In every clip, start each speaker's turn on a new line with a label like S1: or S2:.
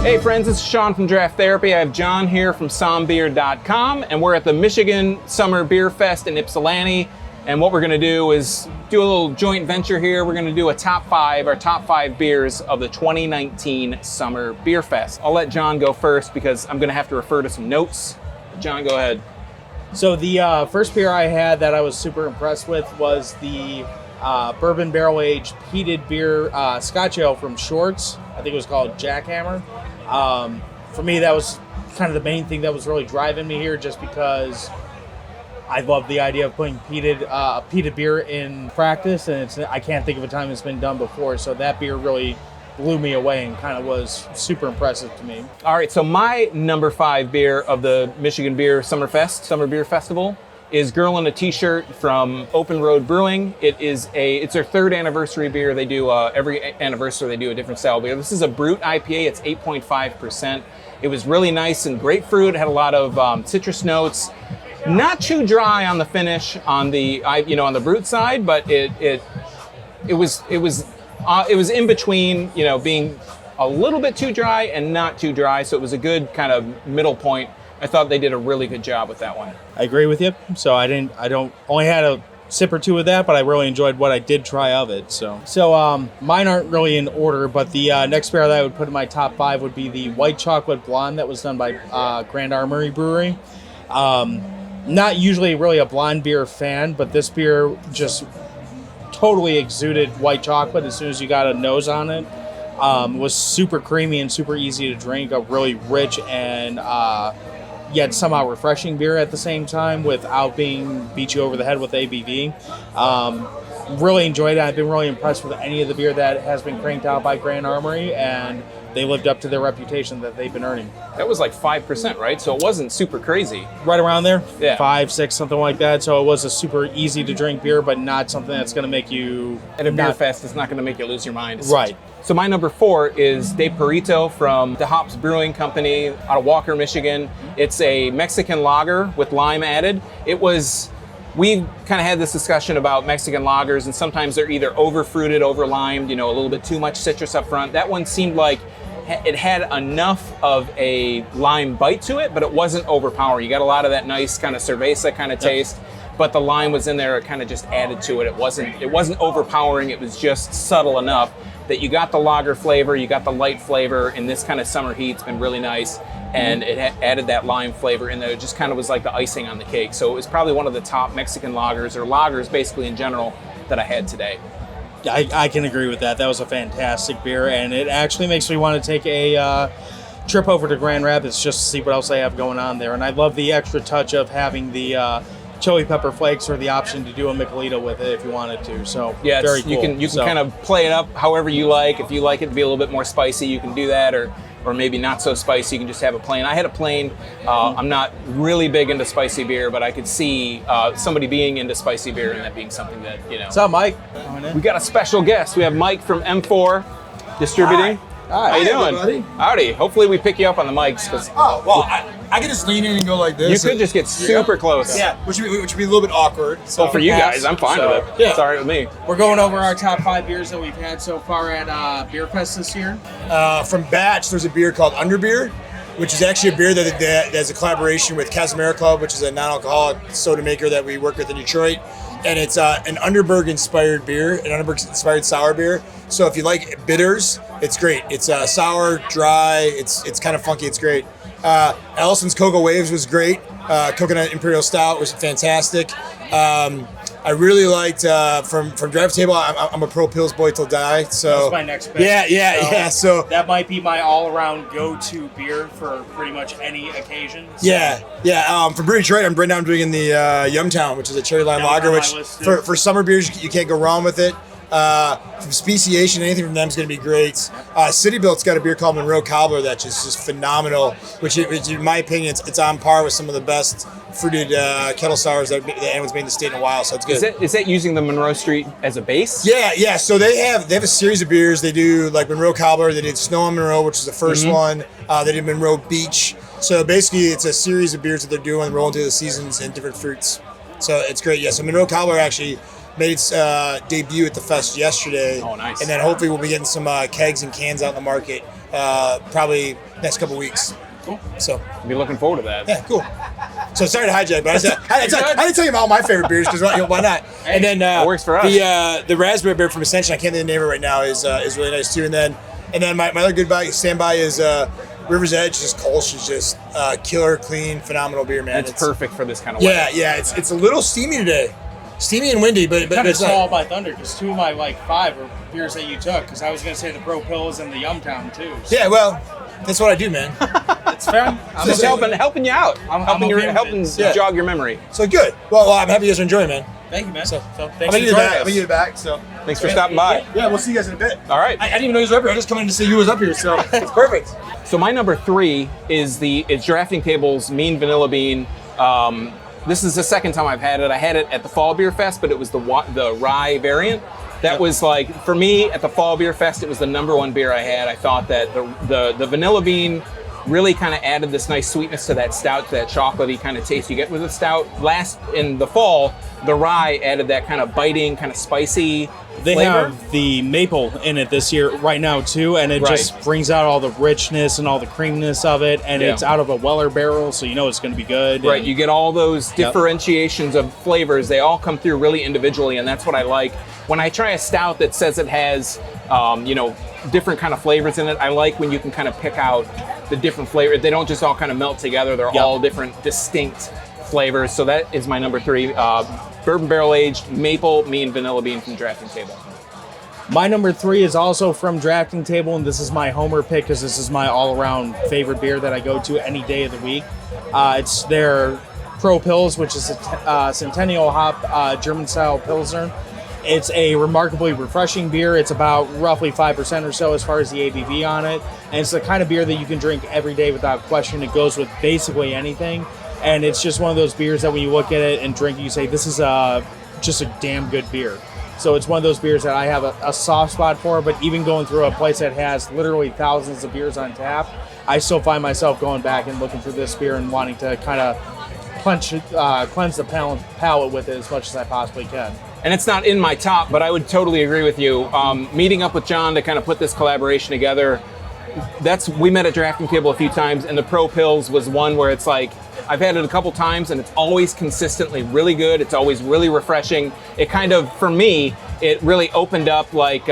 S1: Hey friends, this is Sean from Draft Therapy. I have John here from Sommbeer.com, and we're at the Michigan Summer Beer Fest in Ypsilanti. And what we're gonna do is do a little joint venture here. We're gonna do our top five beers of the 2019 Summer Beer Fest. I'll let John go first because I'm gonna have to refer to some notes. John, go ahead.
S2: So the first beer I had that I was super impressed with was the bourbon barrel-aged peated beer Scotch ale from Shorts. I think it was called Jackhammer. For me, that was kind of the main thing that was really driving me here, just because I love the idea of putting peated beer in practice, and I can't think of a time it's been done before. So that beer really blew me away and kind of was super impressive to me.
S1: All right, so my number 5 beer of the Michigan Beer Summer Beer Festival is Girl in a T-Shirt from Open Road Brewing. It's their 3rd anniversary beer. They do every anniversary they do a different style beer. This is a Brut IPA. It's 8.5%. It was really nice and grapefruit. It had a lot of citrus notes. Not too dry on the finish on the Brut side, but it was in between, being a little bit too dry and not too dry. So it was a good kind of middle point. I thought they did a really good job with that one.
S2: I agree with you. So I only had a sip or two of that, but I really enjoyed what I did try of it. So mine aren't really in order, but the next beer that I would put in my top 5 would be the White Chocolate Blonde that was done by Grand Armory Brewery. Not usually really a blonde beer fan, but this beer just totally exuded white chocolate as soon as you got a nose on it. It was super creamy and super easy to drink, a really rich and yet somehow refreshing beer at the same time without beat you over the head with ABV. Really enjoyed it. I've been really impressed with any of the beer that has been cranked out by Grand Armory, and they lived up to their reputation that they've been earning.
S1: That was like 5%, right? So it wasn't super crazy.
S2: Right around there?
S1: Yeah.
S2: 5, 6, something like that. So it was a super easy to drink beer, but not something that's going to make you...
S1: At a beer fest, it's not going to make you lose your mind.
S2: Right.
S1: So my number 4 is De Perito from the Hops Brewing Company out of Walker, Michigan. It's a Mexican lager with lime added. We kind of had this discussion about Mexican lagers, and sometimes they're either over-fruited, over-limed, a little bit too much citrus up front. That one seemed like it had enough of a lime bite to it, but it wasn't overpowering. You got a lot of that nice kind of cerveza kind of taste, but the lime was in there. It kind of just added to it. It wasn't overpowering. It was just subtle enough that you got the lager flavor, you got the light flavor. In this kind of summer heat, it's been really nice, and it added that lime flavor in there. It just kind of was like the icing on the cake. So it was probably one of the top Mexican lagers, or lagers basically in general, that I had today.
S2: I can agree with that. That was a fantastic beer, and it actually makes me want to take a trip over to Grand Rapids just to see what else they have going on there. And I love the extra touch of having the chili pepper flakes, or the option to do a Michelito with it if you wanted to. So
S1: yeah,
S2: very cool.
S1: You can kind of play it up however you like. If you like it to be a little bit more spicy, you can do that, or maybe not so spicy, you can just have a plain. I had a plain. I'm not really big into spicy beer, but I could see somebody being into spicy beer and that being something that,
S2: What's up, Mike?
S1: We got a special guest. We have Mike from M4 Distributing.
S2: Hi.
S1: How you doing?
S3: Everybody.
S1: Howdy. Hopefully we pick you up on the mics.
S3: I can just lean in and go like this.
S1: You could just get super close.
S3: Yeah, which would be a little bit awkward.
S1: So for you guys, I'm fine with it.
S3: Yeah.
S1: It's all right with me.
S2: We're going over our top 5 beers that we've had so far at Beer Fest this year.
S3: From Batch, there's a beer called Underbeer, which is actually a beer that has a collaboration with Casimir Club, which is a non-alcoholic soda maker that we work with in Detroit. And it's an Underberg-inspired beer, an Underberg-inspired sour beer. So if you like bitters, it's great. It's sour, dry. It's kind of funky. It's great. Allison's Cocoa Waves was great. Coconut Imperial Stout was fantastic. I really liked from Draft Table. I'm a pro Pils boy till die. So
S2: that's my next pick.
S3: Yeah. So
S2: that might be my all-around go-to beer for pretty much any occasion. So.
S3: Yeah. For Brew Detroit, right now I'm drinking the Yumtown, which is a cherry lime lager, which for summer beers you can't go wrong with it. From speciation, anything from them is going to be great. City Built's got a beer called Monroe Cobbler that's just phenomenal, which in my opinion, it's on par with some of the best fruited kettle sours that anyone's made in the state in a while. So it's good.
S1: Is that using the Monroe Street as a base?
S3: Yeah. So they have a series of beers. They do like Monroe Cobbler. They did Snow on Monroe, which is the first one. They did Monroe Beach. So basically, it's a series of beers that they're doing, rolling through the seasons and different fruits. So it's great. Yeah. So Monroe Cobbler actually Made its debut at the fest yesterday.
S1: Oh, nice.
S3: And then hopefully we'll be getting some kegs and cans out in the market probably next couple weeks.
S1: Cool.
S3: So
S1: I'll be looking forward to that.
S3: yeah, cool. So sorry to hijack, but I didn't tell you about all my favorite beers because why not?
S1: Hey,
S3: and then
S1: that works for us.
S3: The raspberry beer from Ascension, I can't think of the name of it right now, is really nice too. And then my other good standby is River's Edge. Just Kolsch is just killer, clean, phenomenal beer, man.
S1: It's perfect for this kind of weather.
S3: Yeah. It's a little steamy today, steamy and windy, but
S2: Kind of
S3: it's
S2: stalled by thunder because 2 of my 5 are beers that you took. Because I was gonna say the Pro Pills and the Yumtown too. So.
S3: yeah. Well, that's what I do, man.
S2: It's fair.
S1: I'm just helping you out.
S2: I'm
S1: helping
S2: okay with it.
S1: jog your memory.
S3: So good. Well, I'm happy you guys are enjoying, man.
S2: Thank you, man.
S3: So
S2: thanks
S3: I'm
S2: for
S3: gonna get it back. So
S1: Thanks for stopping by.
S3: yeah, we'll see you guys in a bit.
S1: All right.
S3: I didn't even know you were up here. I just come in to see you was up here, so it's perfect.
S1: So my number 3 is it's Drafting Table's Mean Vanilla Bean. This is the second time I've had it. I had it at the Fall Beer Fest, but it was the rye variant. That was like, for me, at the Fall Beer Fest, it was the number 1 beer I had. I thought that the vanilla bean really kind of added this nice sweetness to that stout, to that chocolatey kind of taste you get with the stout. Last, in the fall, the rye added that kind of biting, kind of spicy
S2: They
S1: flavor.
S2: have the maple in it this year right now too, and it
S1: Right.
S2: just brings out all the richness and all the creaminess of it, and
S1: Yeah.
S2: it's out of a Weller barrel, so you know it's going to be good.
S1: Right,
S2: and-
S1: you get all those differentiations of flavors. They all come through really individually, and that's what I like. When I try a stout that says it has, different kind of flavors in it, I like when you can kind of pick out the different flavors. They don't just all kind of melt together. They're all different, distinct flavors. So that is my number 3, bourbon barrel aged maple mean vanilla bean from Drafting Table.
S2: My number 3 is also from Drafting Table, and this is my homer pick because this is my all-around favorite beer that I go to any day of the week. It's their Pro Pils, which is a Centennial hop German-style Pilsner. It's a remarkably refreshing beer. It's about roughly 5% or so as far as the ABV on it. And it's the kind of beer that you can drink every day without question. It goes with basically anything. And it's just one of those beers that when you look at it and drink it, you say, this is just a damn good beer. So it's one of those beers that I have a soft spot for, but even going through a place that has literally thousands of beers on tap, I still find myself going back and looking for this beer and wanting to kind of cleanse the palate with it as much as I possibly can.
S1: And it's not in my top, but I would totally agree with you. Meeting up with John to kind of put this collaboration together, we met at Drafting Table a few times, and the Pro Pils was one where it's like, I've had it a couple times, and it's always consistently really good. It's always really refreshing. It kind of, for me, it really opened up like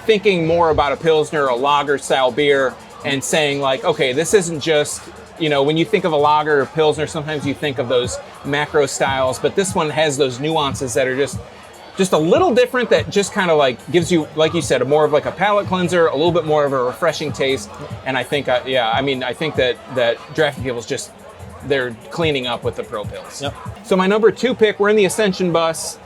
S1: thinking more about a Pilsner, a lager style beer, and saying like, okay, this isn't just, when you think of a lager or Pilsner, sometimes you think of those macro styles, but this one has those nuances that are just a little different, that just kind of like gives you, like you said, a more of like a palate cleanser, a little bit more of a refreshing taste. And I think, I think that Drafting Table's just, they're cleaning up with the Pro Pils.
S2: Yep.
S1: So my number 2 pick, we're in the Ascension bus.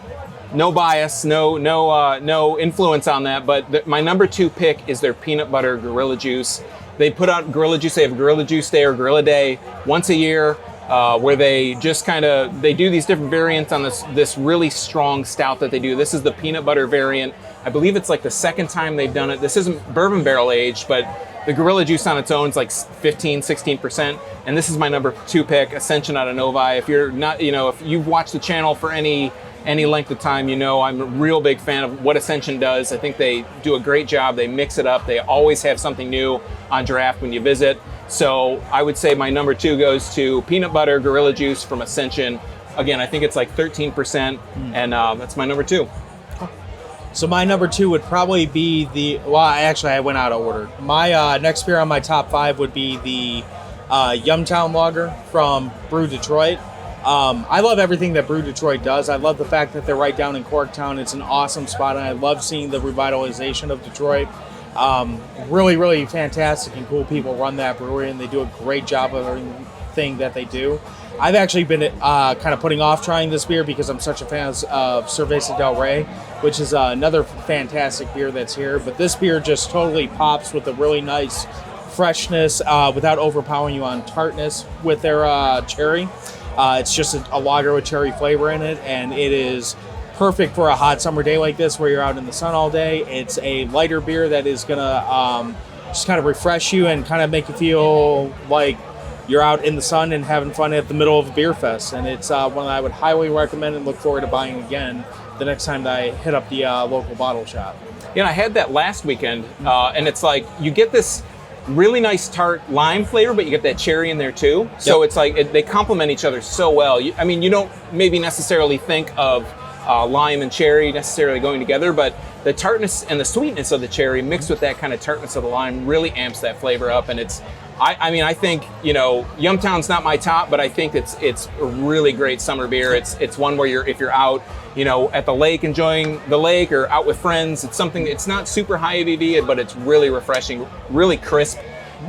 S1: No bias, no influence on that, but my number 2 pick is their peanut butter Gorilla Juice. They put out Gorilla Juice. They have Gorilla Juice Day or Gorilla Day once a year, where they just they do these different variants on this really strong stout that they do. This is the peanut butter variant. I believe it's like the second time they've done it. This isn't bourbon barrel aged, but the Gorilla Juice on its own is like 16%. And this is my number 2 pick, Ascension out of Novi. If you're not, if you've watched the channel for any length of time, I'm a real big fan of what Ascension does. I think they do a great job. They mix it up. They always have something new on draft when you visit. So I would say my number 2 goes to peanut butter Gorilla Juice from Ascension. Again, I think it's like 13%, and that's my number 2.
S2: So my number 2 would probably be I went out of order. My next beer on my top 5 would be the Yumtown Lager from Brew Detroit. I love everything that Brew Detroit does. I love the fact that they're right down in Corktown. It's an awesome spot, and I love seeing the revitalization of Detroit. Really, really fantastic and cool people run that brewery, and they do a great job of everything that they do. I've actually been kind of putting off trying this beer because I'm such a fan of Cerveza del Rey, which is another fantastic beer that's here. But this beer just totally pops with a really nice freshness without overpowering you on tartness with their cherry. It's just a lager with cherry flavor in it, and it is perfect for a hot summer day like this where you're out in the sun all day. It's a lighter beer that is going to just kind of refresh you and kind of make you feel like you're out in the sun and having fun at the middle of a beer fest. And it's one that I would highly recommend and look forward to buying again the next time that I hit up the local bottle shop.
S1: Yeah, and I had that last weekend, and it's like you get this really nice tart lime flavor, but you get that cherry in there too. So it's like they complement each other so well. I mean, you don't maybe necessarily think of lime and cherry necessarily going together, but the tartness and the sweetness of the cherry mixed with that kind of tartness of the lime really amps that flavor up. And it's, I mean, I think, you know, Yumtown's not my top, but I think it's a really great summer beer. It's one where if you're out, you know, at the lake enjoying the lake or out with friends, it's something, it's not super high ABV, but it's really refreshing, really crisp,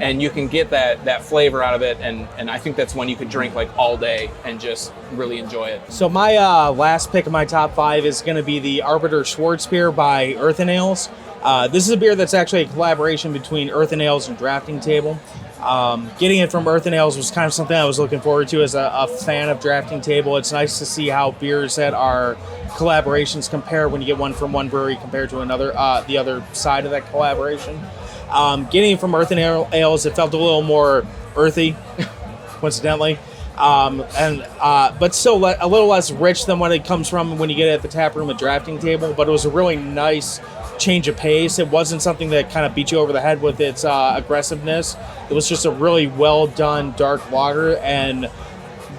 S1: and you can get that flavor out of it. And I think that's one you could drink like all day and just really enjoy it.
S2: So my last pick of my top 5 is going to be the Arbiter Schwarzbier by Earthen Ales. This is a beer that's actually a collaboration between Earthen Ales and Drafting Table. Getting it from Earthen Ales was kind of something I was looking forward to as a fan of Drafting Table. It's nice to see how beers that are collaborations compare when you get one from one brewery compared to another, the other side of that collaboration. Getting it from Earthen Ales, it felt a little more earthy, coincidentally, but still a little less rich than what it comes from when you get it at the tap room at Drafting Table. But it was a really nice change of pace. It wasn't something that kind of beat you over the head with its aggressiveness. It was just a really well done dark lager, and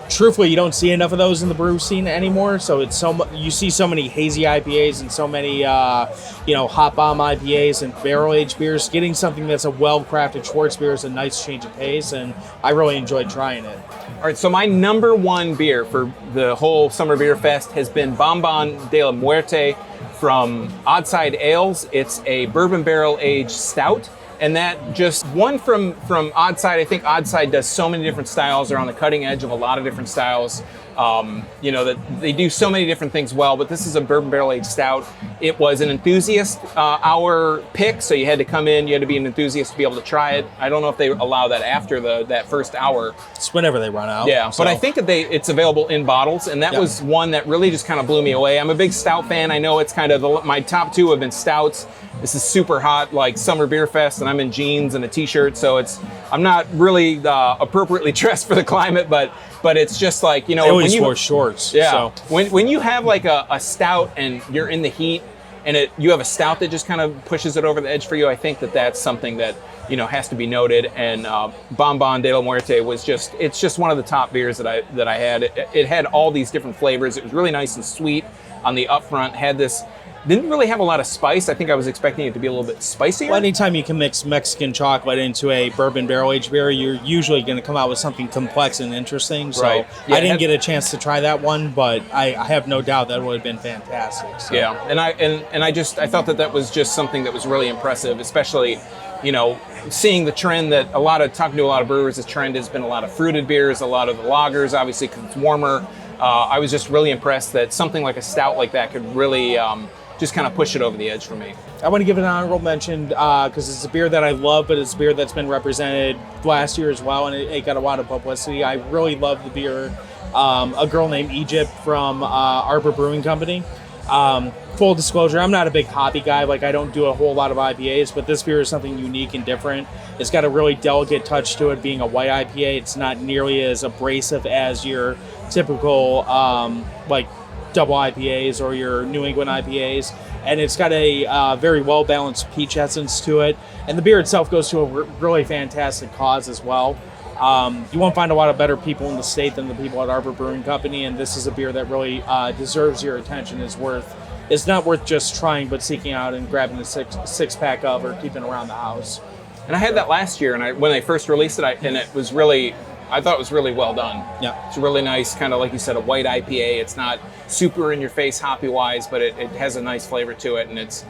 S2: truthfully, you don't see enough of those in the brew scene anymore. So it's you see so many hazy IPAs and so many hop bomb IPAs and barrel aged beers. Getting something that's a well crafted Schwarzbier is a nice change of pace, and I really enjoyed trying it.
S1: All right, so my number one beer for the whole Summer Beer Fest has been Bombon de la Muerte from Oddside Ales. It's a bourbon barrel aged stout. And that just one from Oddside. I think Oddside does so many different styles. They're on the cutting edge of a lot of different styles. That they do so many different things well, but this is a bourbon barrel aged stout. It was an enthusiast hour pick, so you had to come in, you had to be an enthusiast to be able to try it. I don't know if they allow that after that first hour.
S2: It's whenever they run out.
S1: Yeah,
S2: so.
S1: But I think that it's available in bottles, and that was one that really just kind of blew me away. I'm a big stout fan. I know it's kind of my top 2 have been stouts. This is super hot, like Summer Beer Fest, and I'm in jeans and a t-shirt, so I'm not really appropriately dressed for the climate, but it's just like, you know,
S2: I always wore shorts.
S1: Yeah.
S2: So.
S1: When you have like a stout and you're in the heat, and you have a stout that just kind of pushes it over the edge for you, I think that's something that, you know, has to be noted. And Bombon de la Muerte it's just one of the top beers that I had. It had all these different flavors. It was really nice and sweet on the upfront. Didn't really have a lot of spice. I think I was expecting it to be a little bit spicier.
S2: Well, anytime you can mix Mexican chocolate into a bourbon barrel aged beer, you're usually going to come out with something complex and interesting. So
S1: right. Yeah,
S2: I didn't get a chance to try that one, but I have no doubt that would have been fantastic. So.
S1: Yeah, and I thought that was just something that was really impressive, especially, you know, seeing the trend that talking to a lot of brewers, the trend has been a lot of fruited beers, a lot of the lagers, obviously because it's warmer. I was just really impressed that something like a stout like that could really just kind of push it over the edge for me.
S2: I want to give it an honorable mention because it's a beer that I love, but it's a beer that's been represented last year as well, and it got a lot of publicity. I really love the beer. A girl named Egypt from Arbor Brewing Company. Full disclosure, I'm not a big hoppy guy. Like, I don't do a whole lot of IPAs, but this beer is something unique and different. It's got a really delicate touch to it, being a white IPA. It's not nearly as abrasive as your typical double IPAs or your New England IPAs, and it's got a very well-balanced peach essence to it, and the beer itself goes to a really fantastic cause as well. You won't find a lot of better people in the state than the people at Arbor Brewing Company, and this is a beer that really deserves your attention. It's not worth just trying, but seeking out and grabbing a six-pack of or keeping around the house.
S1: And I had that last year, and when they first released it, I thought it was really well done.
S2: Yeah.
S1: It's really nice, kind of like you said, a white IPA. It's not super in your face hoppy-wise, but it has a nice flavor to it, and it's,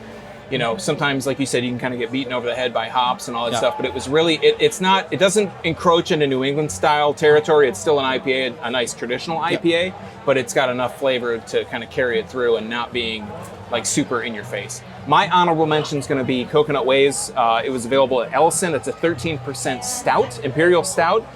S1: you know, sometimes, like you said, you can kind of get beaten over the head by hops and all that stuff, but it was really, it doesn't encroach into New England style territory. It's still an IPA, a nice traditional IPA, but it's got enough flavor to kind of carry it through and not being like super in your face. My honorable mention is going to be Coconut Ways. It was available at Ellison. It's a 13% stout, imperial stout.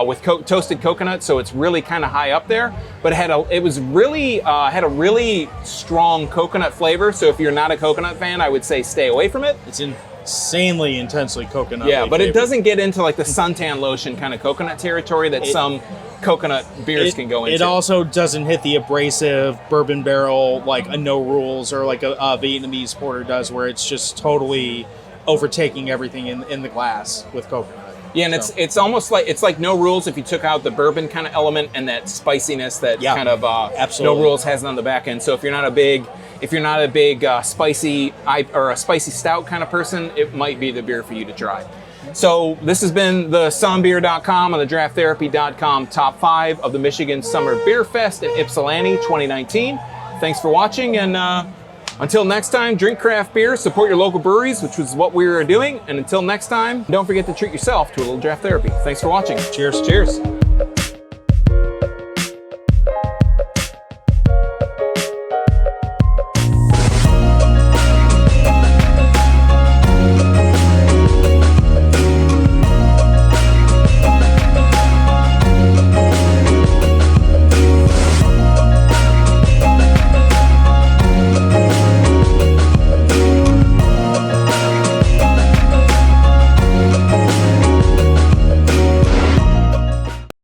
S1: With toasted coconut, so it's really kind of high up there. But it had a really strong coconut flavor. So if you're not a coconut fan, I would say stay away from it.
S2: It's insanely intensely coconut.
S1: Yeah, but it doesn't get into like the suntan lotion kind of coconut territory that some coconut beers can go into.
S2: It also doesn't hit the abrasive bourbon barrel like a No Rules or like a Vietnamese porter does, where it's just totally overtaking everything in the glass with coconut.
S1: Yeah, and it's almost like it's like No Rules if you took out the bourbon kind of element and that spiciness that kind of
S2: absolutely.
S1: No Rules has on the back end. So if you're not a big spicy or a spicy stout kind of person, it might be the beer for you to try. So this has been the Sommbeer.com and the DraftTherapy.com top 5 of the Michigan Summer Beer Fest in Ypsilanti 2019. Thanks for watching, and until next time, drink craft beer, support your local breweries, which was what we were doing. And until next time, don't forget to treat yourself to a little draft therapy. Thanks for watching.
S2: Cheers.
S1: Cheers.